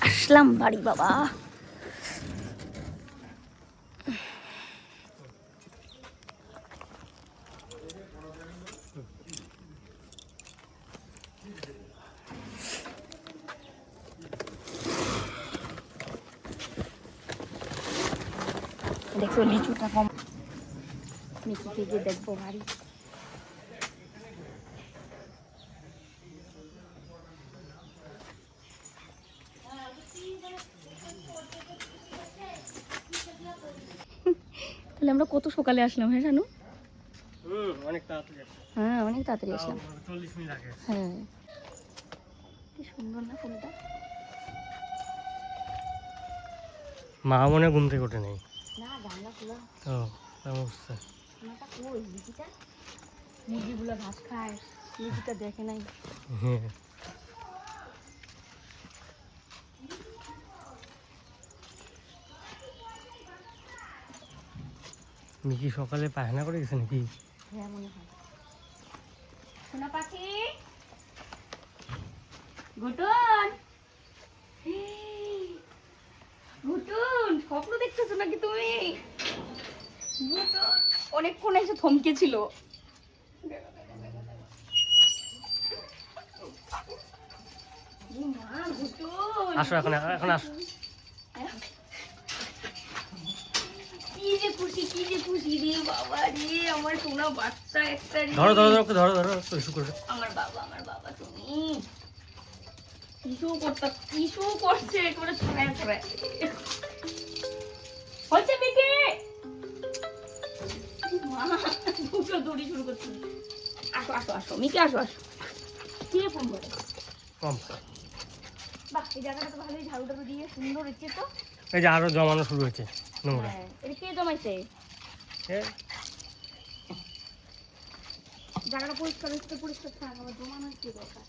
আসলাম বাড়ি বাবা। দেখো লিচুটা কম, মিকিকে গিয়ে দেখবো বাড়ি। তাহলে আমরা কত সকালে আসলাম, হ্যাঁ শানু? হ্যাঁ অনেক তাড়াতাড়ি আসলাম। হ্যাঁ কি সুন্দর না ফুলটা। মা মনে ঘুম থেকে ওঠে নেই। না জানলা খোলা। ও অবস্থা। মাটা কই লিচিটা? মুরগিগুলো ঘাস খায়, লিচিটা দেখে নাই। হ্যাঁ মিকি সকালে পায়খানা করে গেছে নাকি? হ্যাঁ মনে হয়। সোনা পাখি গুটন, গুটন স্বপ্ন দেখতেছো নাকি তুমি? গুটন অনেকক্ষণ এসে থমকে ছিল। আসো এখন এখন আসো। কি যে খুশি রে বাবা রে, আমার সোনা বাচ্চা একটা রে। ধরো ধরো ধরো ধরো ধরো ইস্যু করে। আমার বাবা তুমি ইস্যু করছে একেবারে ছড়ায় ছড়ায়। হচ্ছে মিকি মা দুটো দৌড়ি শুরু করছে। আসো আসো আসো মিকি আসো আসো। কে ফোন করে? কম বাহ এই জায়গাটা তো ভালোই ঝাড়ু টাড়ু দিয়ে সুন্দর হচ্ছে তো। এই যে আরো জমানো শুরু হয়েছে নোংরা। হ্যাঁ এটা কে জমাইছে? জায়গাটা পরিষ্কার হচ্ছে, পরিষ্কার থাক, আবার জমানো হচ্ছে দরকার।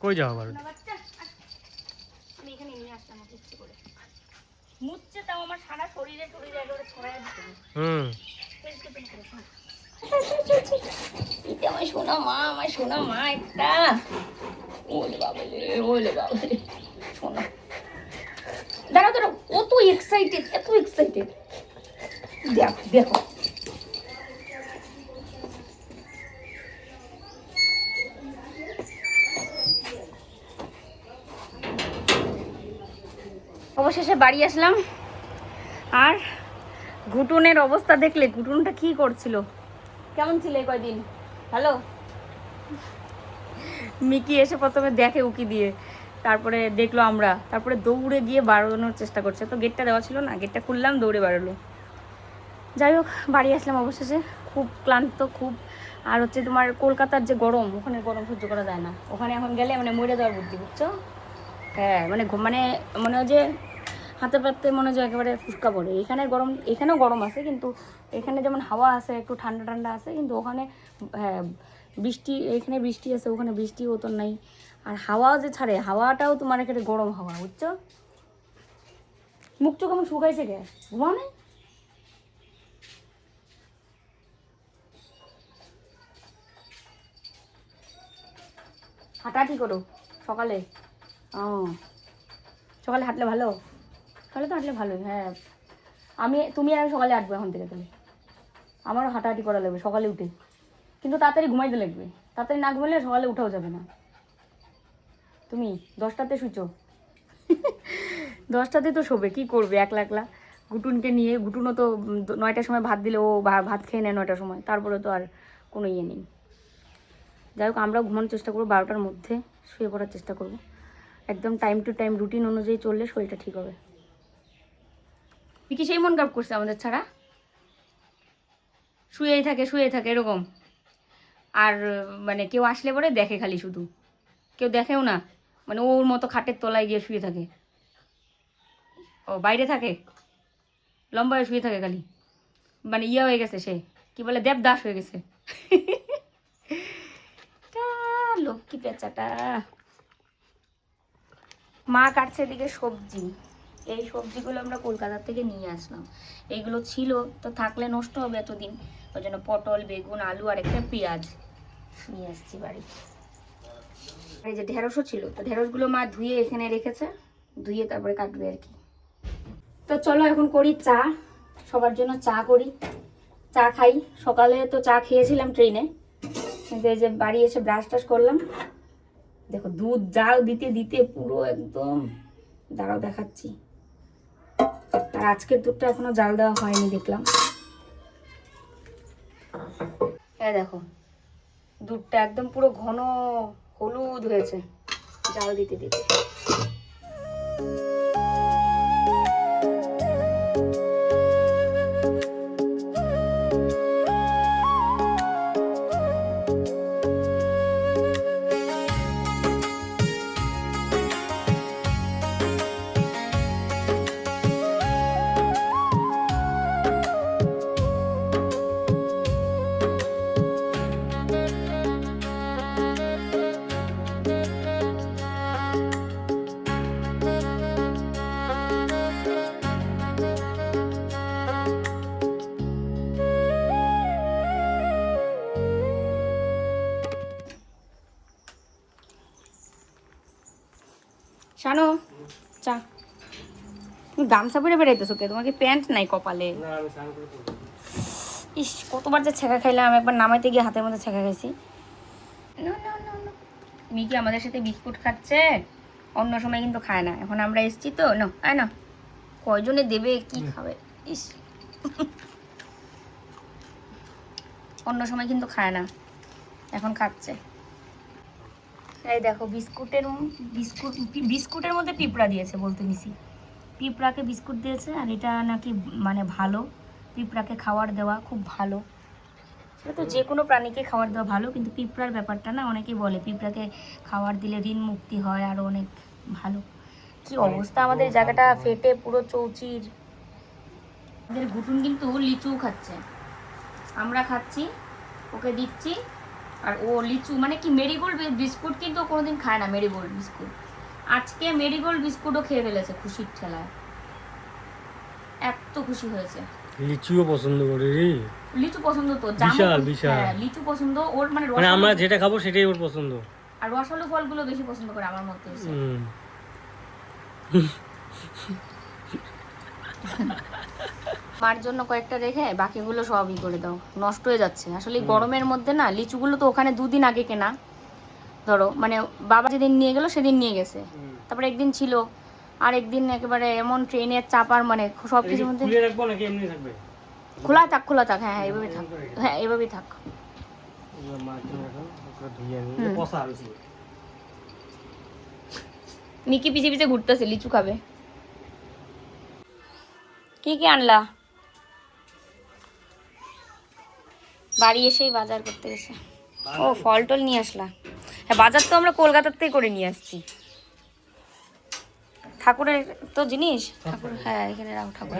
কই যাও আবার? না বাচ্চা আমি এখানে নিয়ে আসলাম ওকে ইচ্ছে করে। মুচ্ছে তাও আমার সারা শরীরে টরীরে একেবারে ছড়ায় দিচ্ছে। এটা আমার সোনা মা একটা। ওলে বাবা সোনা। দাঁড়াও দাঁড়াও, এত এক্সাইটেড দেখো। অবশেষে বাড়ি আসলাম। আর ঘুটুনের অবস্থা দেখলে, ঘুটুনটা কি করছিল? কেমন ছিল এই কয়দিন? হ্যালো মিকি এসে প্রথমে দেখে উকি দিয়ে, তারপরে দেখলো আমরা, তারপরে দৌড়ে গিয়ে বাড়ানোর চেষ্টা করছে। তো গেটটা দেওয়া ছিল না, গেটটা খুললাম, দৌড়ে বাড়ালো। যাই হোক বাড়ি আসলাম অবশেষে, খুব ক্লান্ত খুব। আর হচ্ছে তোমার কলকাতার যে গরম, ওখানে গরম সহ্য করা যায় না। ওখানে এখন গেলে মানে মরে যাওয়ার বুদ্ধি, বুঝছো? হ্যাঁ মানে মনে হয় যে হাতে পাতে মনে হয় যে একেবারে ফুসকা পড়ে। এখানে গরম, এখানেও গরম আছে, কিন্তু এখানে যেমন হাওয়া আছে একটু ঠান্ডা ঠান্ডা আছে, কিন্তু ওখানে হ্যাঁ বৃষ্টি, এখানে বৃষ্টি আছে, ওখানে বৃষ্টি হতো নাই। আর হাওয়া যে ছাড়ে, হাওয়াটাও তোমার এখানে গরম হাওয়া, বুঝছো? মুখ চোখ আমার শুকাইছে গে, ঘুমাও নেই? হাঁটাহাঁটি করো সকালে। ও সকালে হাঁটলে ভালো, সকালে তো হাঁটলে ভালোই। হ্যাঁ তুমি আর সকালে হাঁটবো এখন থেকে, তাহলে আমারও হাঁটাহাঁটি করা লাগবে সকালে উঠে, কিন্তু তাড়াতাড়ি ঘুমাইতে লাগবে। তাড়াতাড়ি না ঘুমালে সকালে উঠাও যাবে না। তুমি 10টাতে শুচো 10টাতে তো শোবে, কি করবে একলা একলা গুটুনকে নিয়ে? গুটুনও তো 9টার সময় ভাত দিলে ও ভাত খেয়ে নেয় 9টার সময়, তারপরে তো আর কোনো ইয়ে নেই। যাই হোক আমরাও ঘুমানোর চেষ্টা করবো, 12টার মধ্যে শুয়ে পড়ার চেষ্টা করবো। একদম টাইম টু টাইম রুটিন অনুযায়ী চললে শরীরটা ঠিক হবে। কি সেই মন খারাপ করছে আমাদের ছাড়া, শুয়েই থাকে এরকম। আর মানে কেউ আসলে পরে দেখে, খালি শুধু কেউ দেখেও না, মানে ওর মতো খাটের তলায় গিয়ে শুয়ে থাকে। ও বাইরে থাকে, লম্বা হয়ে শুয়ে থাকে খালি, মানে ইয়ে হয়ে গেছে সে, কি বলে দেবদাস হয়ে গেছে লক্ষ্মী পেঁচাটা। মা কাটছে এদিকে সবজি। এই সবজিগুলো আমরা কলকাতা থেকে নিয়ে আসলাম। এইগুলো ছিল তো, থাকলে নষ্ট হবে এতদিন, ওই জন্য পটল বেগুন আলু আর একটা পেঁয়াজ নিয়ে আসছি বাড়ি। এই যে ঢেঁড়সও ছিল, তো ঢেঁড়সগুলো মা ধুয়ে এখানে রেখেছে, ধুয়ে তারপরে কাটবে আর কি। তো চলো এখন করি চা, সবার জন্য চা করি, চা খাই। সকালে তো চা খেয়েছিলাম ট্রেনে, কিন্তু এই যে বাড়ি এসে ব্রাশ টাশ করলাম। দেখো দুধ জাল দিতে দিতে পুরো একদম, দাঁড়াও দেখাচ্ছি। আর আজকের দুধটা এখনো জাল দেওয়া হয়নি দেখলাম। হ্যাঁ দেখো দুধটা একদম পুরো ঘন হলুদ হয়েছে জাল দিতে দিতে। শানো চা, তুমি গামছা পরে বেড়াইতেছো কে? তোমাকে প্যান্ট নাই কপালে? ইস কতবার যে ছেঁকা খাইলাম, একবার নামাইতে গিয়ে হাতের মধ্যে ছেঁকা খাইছি। মিকি আমাদের সাথে বিস্কুট খাচ্ছে, অন্য সময় কিন্তু খায় না। এখন আমরা এসছি তো না কয়জনে দেবে, কি খাবে? ইস অন্য সময় কিন্তু খায় না, এখন খাচ্ছে। এই দেখো বিস্কুটের মধ্যে পিঁপড়া দিয়েছে বলতে নিছি। পিঁপড়াকে বিস্কুট দিয়েছে, আর এটা নাকি মানে ভালো, পিঁপড়াকে খাবার দেওয়া খুব ভালো। সেটা তো যে কোনো প্রাণীকে খাবার দেওয়া ভালো, কিন্তু পিঁপড়ার ব্যাপারটা না অনেকেই বলে পিঁপড়াকে খাবার দিলে ঋণ মুক্তি হয়, আরও অনেক ভালো। কি অবস্থা আমাদের জায়গাটা, ফেটে পুরো চৌচির। আমাদের ঘুটুন কিন্তু লিচু খাচ্ছে, আমরা খাচ্ছি, ওকে দিচ্ছি। আর ও লিচু মানে কি মেরিগোল্ড বিস্কুট কিন্তু ও কোনোদিন খায় না, মেরিগোল্ড বিস্কুট। আজকে মেরিগোল্ড বিস্কুটও খেয়ে ফেলেছে খুশির ঠেলায়, এত খুশি হয়েছে। লিচুও পছন্দ করে রে, লিচু পছন্দ তো, বিশাল বিশাল। হ্যাঁ লিচু পছন্দ ওর, মানে আমরা যেটা খাবো সেটাই ওর পছন্দ। আর রসালো ফলগুলো বেশি পছন্দ করে আমার মতে। মার জন্য কয়েকটা রেখে বাকিগুলো সবই করে দাও, নষ্ট হয়ে যাচ্ছে আসলে এই গরমের মধ্যে না। লিচুগুলো তো ওখানে 2 দিন আগে কেনা, ধরো মানে বাবা যেদিন নিয়ে গেল সেদিন নিয়ে গেছে, তারপরে একদিন ছিল, আর একদিন একেবারে এমন ট্রেনের চাপার মানে সব কিছুর মধ্যে। খোলা থাক, হ্যাঁ এইভাবেই থাক, হ্যাঁ এইভাবেই থাক। মিকি পিছে পিছে ঘুরতেছে, লিচু খাবে। কি কি আনলা? বাড়ি এসেই বাজার করতে গেছে। ও ফল টল নিয়ে আসলা? হ্যাঁ বাজার তো আমরা কলকাতার থেকে করে নিয়ে আসছি। ঠাকুরের তো জিনিস, ঠাকুর হ্যাঁ এখানে রাখো, ঠাকুর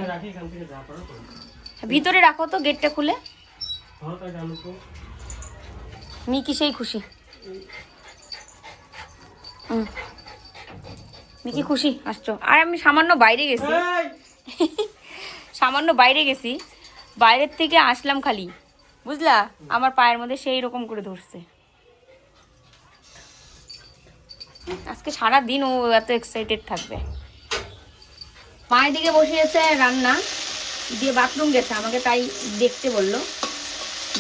ভিতরে রাখো তো, গেটটা খুলে। মিকি সেই খুশি, মিকি খুশি আসছো। আর আমি সামান্য বাইরে গেছি, বাইরের থেকে আসলাম খালি, বুঝলা, আমার পায়ের মধ্যে সেই রকম করে ধরছে। আজকে সারা দিন ও এত এক্সাইটেড থাকবে। মায়ের দিকে বসিয়েছে রান্না দিয়ে, বাথরুম গেছে, আমাকে তাই দেখতে বললো।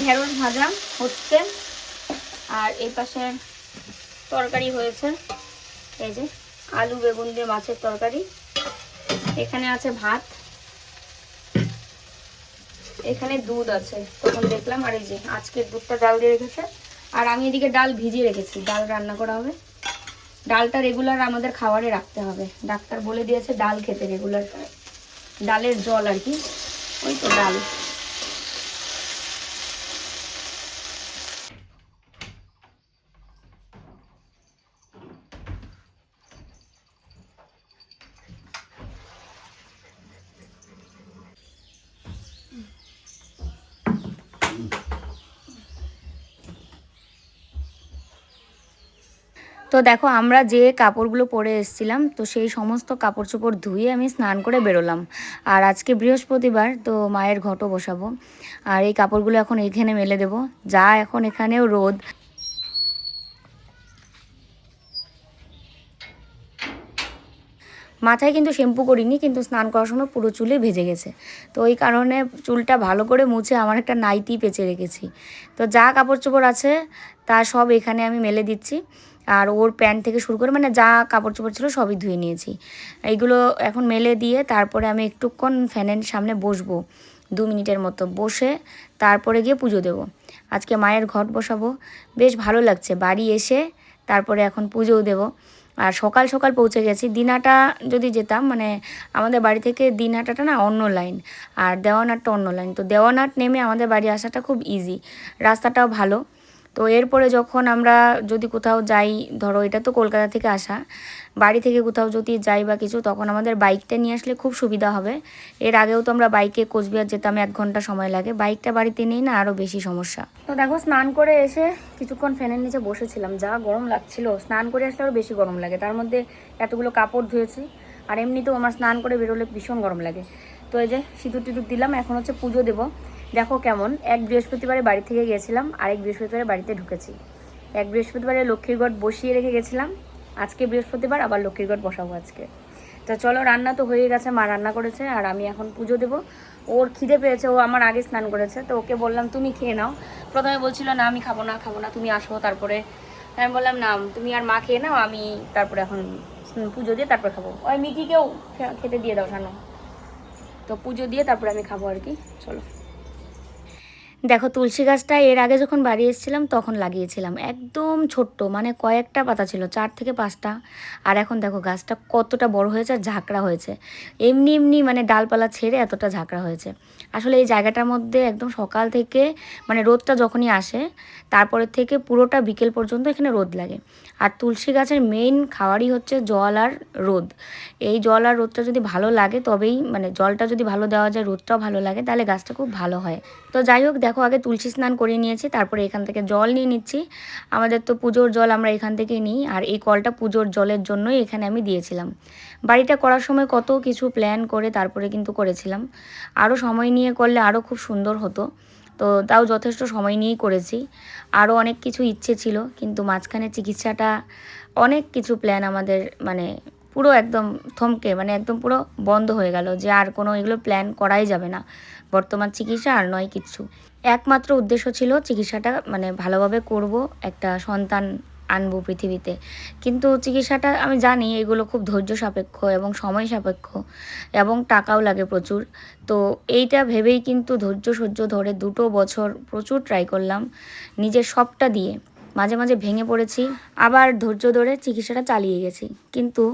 ঢেঁড়স ভাজা হচ্ছে, আর এই পাশে তরকারি হয়েছে, এই যে আলু বেগুন দিয়ে মাছের তরকারি। এখানে আছে ভাত, এখানে দুধ আছে তখন দেখলাম, আর এই যে আজকের দুধটা ডাল দিয়ে রেখেছে। আর আমি এদিকে ডাল ভিজিয়ে রেখেছি, ডাল রান্না করা হবে। ডালটা রেগুলার আমাদের খাবারে রাখতে হবে, ডাক্তার বলে দিয়েছে ডাল খেতে রেগুলার, ডালের জল আর কি, ওই তো ডাল। তো দেখো আমরা যে কাপড়গুলো পরে এসেছিলাম, তো সেই সমস্ত কাপড় চোপড় ধুয়ে আমি স্নান করে বেরোলাম। আর আজকে বৃহস্পতিবার, তো মায়ের ঘটও বসাবো, আর এই কাপড়গুলো এখন এইখানে মেলে দেবো। যা এখন এখানেও রোদ, মাথায় কিন্তু শ্যাম্পু করিনি, কিন্তু স্নান করার সময় পুরো চুলে ভেজে গেছে। তো ওই কারণে চুলটা ভালো করে মুছে আমার একটা নাইটি পেঁচে রেখেছি। তো যা কাপড় চোপড় আছে তা সব এখানে আমি মেলে দিচ্ছি। আর ওর প্যান্ট থেকে শুরু করে মানে যা কাপড় চোপড় ছিল সবই ধুয়ে নিয়েছি। এইগুলো এখন মেলে দিয়ে তারপরে আমি একটুক্ষণ ফ্যানের সামনে বসবো, 2 মিনিটের মতো বসে তারপরে গিয়ে পুজো দেব। আজকে মায়ের ঘট বসাবো, বেশ ভালো লাগছে। বাড়ি এসে তারপরে এখন পুজোও দেব। আর সকাল সকাল পৌঁছে গেছি। দিনহাটা যদি যেতাম, মানে আমাদের বাড়ি থেকে দিনহাটাটা না অন্য লাইন, আর দেওয়ানহাটটা অন্য লাইন। তো দেওয়ানহাট নেমে আমাদের বাড়ি আসাটা খুব ইজি, রাস্তাটাও ভালো। তো এরপরে যখন আমরা যদি কোথাও যাই, ধরো এটা তো কলকাতা থেকে আসা, বাড়ি থেকে কোথাও যদি যাই বা কিছু, তখন আমাদের বাইকটা নিয়ে আসলে খুব সুবিধা হবে। এর আগেও তো আমরা বাইকে কোচবিহার যেতাম, 1 ঘন্টা সময় লাগে। বাইকটা বাড়িতে নেই না, আরও বেশি সমস্যা। তো দেখো স্নান করে এসে কিছুক্ষণ ফ্যানের নিচে বসেছিলাম, যা গরম লাগছিল। স্নান করে আসলে আরও বেশি গরম লাগে, তার মধ্যে এতগুলো কাপড় ধুয়েছি। আর এমনিতেও আমার স্নান করে বেরোলে ভীষণ গরম লাগে। তো এই যে সিঁদুর টিঁদুর দিলাম, এখন হচ্ছে পুজো দেবো। দেখো কেমন, এক বৃহস্পতিবারে বাড়ি থেকে গিয়েছিলাম, আরেক বৃহস্পতিবারে বাড়িতে ঢুকেছি। এক বৃহস্পতিবারে লক্ষ্মীর ঘট বসিয়ে রেখে গেছিলাম, আজকে বৃহস্পতিবার আবার লক্ষ্মীর ঘট বসাবো আজকে। তো চলো, রান্না তো হয়ে গেছে, মা রান্না করেছে, আর আমি এখন পুজো দেবো। ওর খিদে পেয়েছে, ও আমার আগে স্নান করেছে, তো ওকে বললাম তুমি খেয়ে নাও। প্রথমে বলছিল না আমি খাবো না, তুমি আসো। তারপরে আমি বললাম না, তুমি আর মা খেয়ে নাও, আমি তারপরে এখন পুজো দিয়ে তারপরে খাবো। ওই মিকিকেও খেতে দিয়ে দাও শানো। তো পুজো দিয়ে তারপরে আমি খাবো আর কি। চলো। দেখো তুলসী গাছটা এর আগে যখন বাড়ি এসেছিলাম তখন লাগিয়েছিলাম, একদম ছোট্ট, মানে কয়েকটা পাতা ছিল, 4 থেকে 5টা। আর এখন দেখো গাছটা কতটা বড় হয়েছে আর ঝাঁকড়া হয়েছে। এমনি এমনি মানে ডালপালা ছেড়ে এতটা ঝাঁকড়া হয়েছে। আসলে এই জায়গাটার মধ্যে একদম সকাল থেকে মানে রোদটা যখনই আসে তারপরের থেকে পুরোটা বিকেল পর্যন্ত এখানে রোদ লাগে। আর তুলসী গাছের মেইন খাওয়ারই হচ্ছে জল আর রোদ। এই জল আর রোদটা যদি ভালো লাগে তবেই, মানে জলটা যদি ভালো দেওয়া যায়, রোদটাও ভালো লাগে, তাহলে গাছটা খুব ভালো হয়। তো যাই হোক, দেখো আগে তুলসী স্নান করে নিয়েছি, তারপরে এখান থেকে জল নিয়ে নিচ্ছি। আমাদের তো পুজোর জল আমরা এখান থেকেই নিই, আর এই কলটা পুজোর জলের জন্যই এখানে আমি দিয়েছিলাম। বাড়িটা করার সময় কত কিছু প্ল্যান করে তারপরে কিন্তু করেছিলাম। আরও সময় নিয়ে করলে আরও খুব সুন্দর হতো, তো তাও যথেষ্ট সময় নিয়েই করেছি। আরও অনেক কিছু ইচ্ছে ছিল, কিন্তু মাঝখানে চিকিৎসাটা, অনেক কিছু প্ল্যান আমাদের মানে পুরো একদম থমকে, মানে একদম পুরো বন্ধ হয়ে গেল, যে আর কোনো এগুলো প্ল্যান করাই যাবে না। বর্তমান চিকিৎসা আর নয় কিচ্ছু। একমাত্র উদ্দেশ্য ছিল চিকিৎসাটা মানে ভালোভাবে করব, একটা সন্তান আনবো পৃথিবীতে। কিন্তু চিকিৎসাটা আমি জানি এগুলো খুব ধৈর্য সাপেক্ষ এবং সময় সাপেক্ষ এবং টাকাও লাগে প্রচুর। তো এইটা ভেবেই কিন্তু ধৈর্য সহ্য ধরে 2 বছর প্রচুর ট্রাই করলাম, নিজের সবটা দিয়ে। মাঝে মাঝে ভেঙে পড়েছি, আবার ধৈর্য ধরে চিকিৎসাটা চালিয়ে গেছি, কিন্তু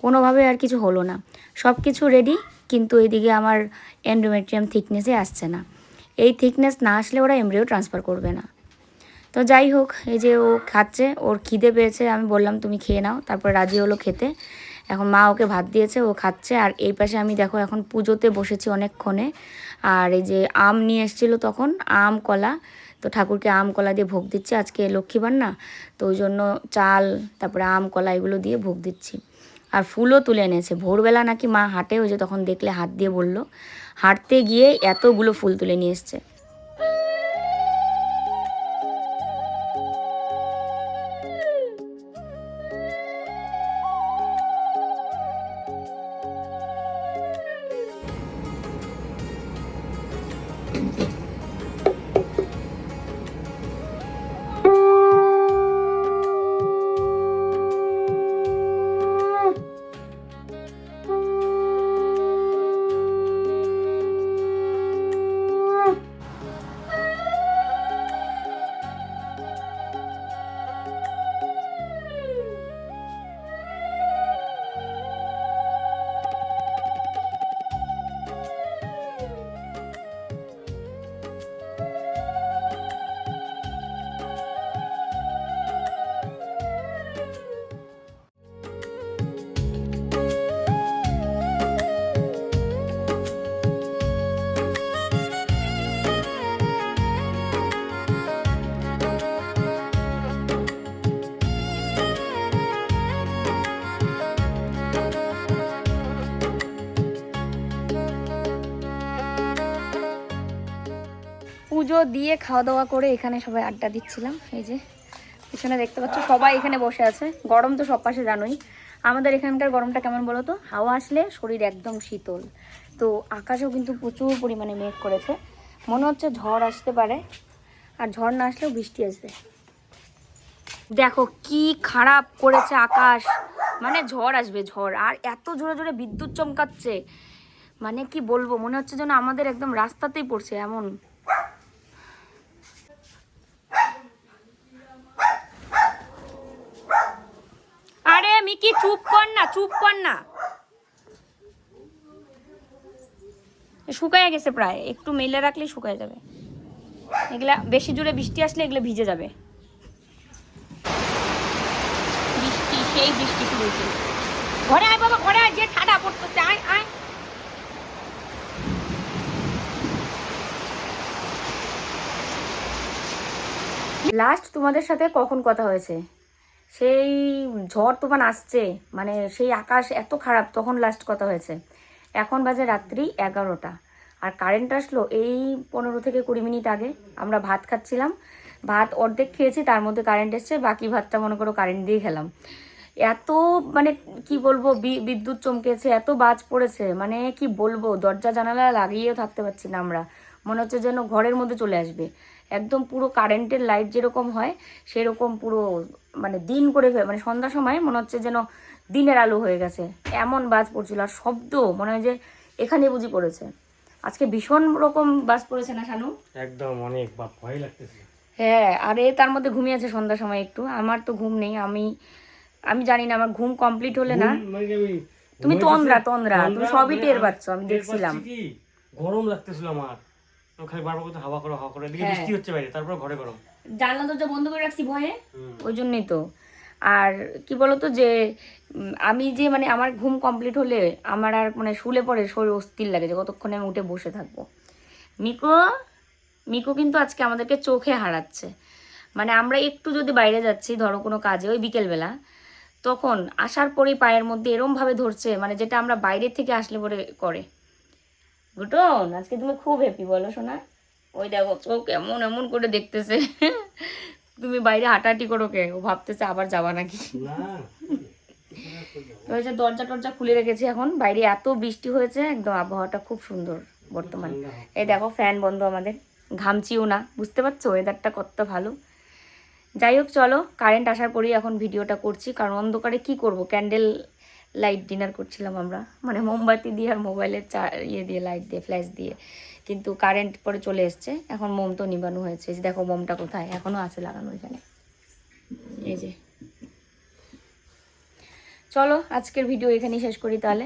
কোনোভাবে আর কিছু হলো না। সব কিছু রেডি, কিন্তু এদিকে আমার এন্ডোমেট্রিয়াম থিকনেসে আসছে না। এই থিকনেস না আসলে ওরা এমব্রিও ট্রান্সফার করবে না। তো যাই হোক, এই যে ও খাচ্ছে, ওর খিদে পেয়েছে, আমি বললাম তুমি খেয়ে নাও, তারপর রাজি হলো খেতে। এখন মা ওকে ভাত দিয়েছে, ও খাচ্ছে। আর এই পাশে আমি দেখো এখন পুজোতে বসেছি অনেকক্ষণে। আর এই যে আম নিয়ে এসেছিলো তখন, আম কলা, তো ঠাকুরকে আম কলা দিয়ে ভোগ দিচ্ছি, আজকে লক্ষ্মীবার না, তো ওই জন্য চাল তারপরে আম কলা এগুলো দিয়ে ভোগ দিচ্ছি। আর ফুলও তুলে এনেছে, ভোরবেলা নাকি মা হাঁটে, ওই যে তখন দেখলে হাত দিয়ে বলল, হাঁটতে গিয়ে এতগুলো ফুল তুলে নিয়ে এসছে। পুজো দিয়ে খাওয়া দাওয়া করে এখানে সবাই আড্ডা দিচ্ছিলাম। এই যে এখানে দেখতে পাচ্ছ সবাই এখানে বসে আছে। গরম তো সব পাশে জানোই। আমাদের এখানকার গরমটা কেমন বলো তো, হাওয়া আসলে শরীর একদম শীতল। তো আকাশেও কিন্তু প্রচুর পরিমাণে মেঘ করেছে, মনে হচ্ছে ঝড় আসতে পারে, আর ঝড় না আসলেও বৃষ্টি আসবে। দেখো কি খারাপ করেছে আকাশ, মানে ঝড় আসবে ঝড়। আর এত জোরে জোরে বিদ্যুৎ চমকাচ্ছে, মানে কি বলবো, মনে হচ্ছে যেন আমাদের একদম রাস্তাতেই পড়ছে এমন। আরে মিকি চুপ কর না, চুপ কর না। শুকায় গেছে প্রায়, একটু মেলে রাখলেই শুকায় যাবে। এগুলা বেশি জোরে বৃষ্টি আসলে এগুলো ভিজে যাবে। বৃষ্টি, সেই বৃষ্টি শুরু হয়েছে। ঘরে আয় বাবা, ঘরে আয়, যে ঠাডা পড়তেছে, আয় আয়। লাস্ট তোমাদের সাথে কখন কথা হয়েছে, সেই ঝড় তুফান আসছে, মানে সেই আকাশ এত খারাপ, তখন লাস্ট কথা হয়েছে। এখন বাজে রাত্রি 11টা, আর কারেন্ট আসলো এই 15 থেকে 20 মিনিট আগে। আমরা ভাত খাচ্ছিলাম, ভাত অর্ধেক খেয়েছি, তার মধ্যে কারেন্ট এসছে, বাকি ভাতটা মনে করো কারেন্ট দিয়ে খেলাম। এত মানে কি বলবো, বিদ্যুৎ চমকেছে, এত বাজ পড়েছে, মানে কি বলবো, দরজা জানালা লাগিয়েও থাকতে পারছি না আমরা, মনে হচ্ছে যেন ঘরের মধ্যে চলে আসবে। একদম পুরো কারেন্টের লাইট যেরকম হয় সেরকম পুরো, মানে দিন করে মানে সন্ধ্যার সময় মনে হচ্ছে যেন দিনের আলো হয়ে গেছে, এমন বাজ পড়ছিল। আর শব্দ মনে হয় যে এখানে বুঝি পড়েছে। আজকে ভীষণ রকম বাজ পড়েছে না শানু? একদম অনেক বাপ, ভয় লাগতেছে। হ্যাঁ, আর তার মধ্যে ঘুমিয়েছে সন্ধ্যার সময় একটু। আমার তো ঘুম নেই, আমি আমি জানি না, আমার ঘুম কমপ্লিট হলে না। মানে কি আমি তুমি ঘুমাইতেছি, তন্দ্রা তুমি সবই মানে টের পাচ্ছ, আমি টের দেখছিলাম। পাচ্ছি কি গরম লাগতেছিল আমার। আমি খালি বারবার করতে হাওয়া করো হাওয়া করো, এদিকে হ্যাঁ। বৃষ্টি হচ্ছে বাইরে, তারপর ঘরে গরম। জানলা দরজা বন্ধ করে রাখছি ভয়ে, হুম। ওই জন্যই তো। আর কি বলতো যে আমি যে মানে আমার ঘুম কমপ্লিট হলে আমার আর মানে শুলে পরে শরীর অস্থির লাগে, যে কতক্ষণে আমি উঠে বসে থাকবো। মিকো মিকো কিন্তু আজকে আমাদেরকে চোখে হারাচ্ছে। মানে আমরা একটু যদি বাইরে যাচ্ছি, ধরো কোনো কাজে, ওই বিকেলবেলা, তখন আসার পরেই পায়ের মধ্যে এরমভাবে ধরছে, মানে যেটা আমরা বাইরে থেকে আসলে পরে করে। গুটন আজকে তুমি খুব হ্যাপি বলো শোনা, ওই দেখো চোখ এমন এমন করে দেখতেছে। তুমি বাইরে হাঁটাহাঁটি করো কে, ও ভাবতেছে আবার যাবা নাকি। না তো ওই যে দরজা টরজা খুলে রেখেছি, এখন বাইরে এত বৃষ্টি হয়েছে, একদম আবহাওয়াটা খুব সুন্দর বর্তমান। এই দেখো ফ্যান বন্ধ আমাদের, ঘামছিও না, বুঝতে পারছো ওয়েদারটা কত ভালো। যাই হোক চলো, কারেন্ট আসার পরেই এখন ভিডিওটা করছি, কারণ অন্ধকারে কি করব, ক্যান্ডেল লাইট ডিনার করছিলাম আমরা, মানে মোমবাতি দিয়ে আর মোবাইলের ইয়ে দিয়ে, লাইট দিয়ে, ফ্ল্যাশ দিয়ে। কিন্তু কারেন্ট পরে চলে এসছে, এখন মোম তো নিবানো হয়েছে। এই যে দেখো মোমটা কোথায়, এখনও আছে লাগানো এখানে, এই যে। চলো আজকের ভিডিও এখানেই শেষ করি তাহলে।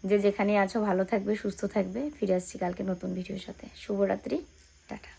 যে যেখানে আছো ভালো থাকবে, সুস্থ থাকবে। ফিরে আসছি কালকে নতুন ভিডিওর সাথে। শুভরাত্রি, টাটা।